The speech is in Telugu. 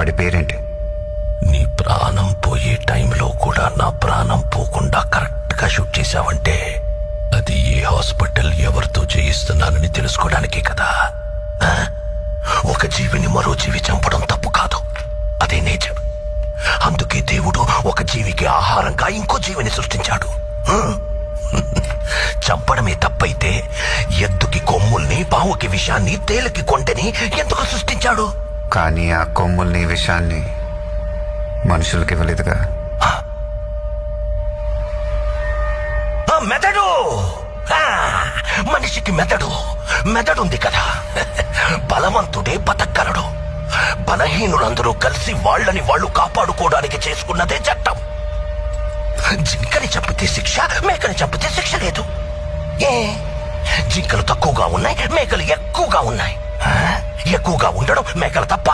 వాడి పేరేంటి? నీ ప్రాణం పోయే టైంలో కూడా నా ప్రాణం పోకుండా కరెక్ట్ గా షూట్ చేశావంటే అది ఏ హాస్పిటల్ ఎవరితో చేయిస్తున్నానని తెలుసుకోవడానికే కదా. ఒక జీవిని మరో జీవి చంపడం తప్పు కాదు, అదే నేచర్. అందుకే దేవుడు ఒక జీవికి ఆహారంగా ఇంకో జీవిని సృష్టించాడు. చంపడమే తప్పైతే ఎద్దుకి కొమ్ముల్ని, పావుకి విషాన్ని, తేలికి కొంటెని ఎందుకు సృష్టించాడు? కానీ ఆ కొమ్ముల్ని, విషాన్ని మనుషులకి ఇవ్వలేదుగా. మెదడు, మనిషికి మెదడుంది కదా. బలవంతుడే బతకగలడు. బలహీనులందరూ కలిసి వాళ్ళని వాళ్ళు కాపాడుకోవడానికి చేసుకున్నదే చట్టం. జింకని చంపితే శిక్ష, మేకని చంపితే శిక్ష లేదు. జింకలు తక్కువగా ఉన్నాయి, మేకలు ఎక్కువగా ఉన్నాయి. ఎక్కువగా ఉండడం మేకలు తప్ప.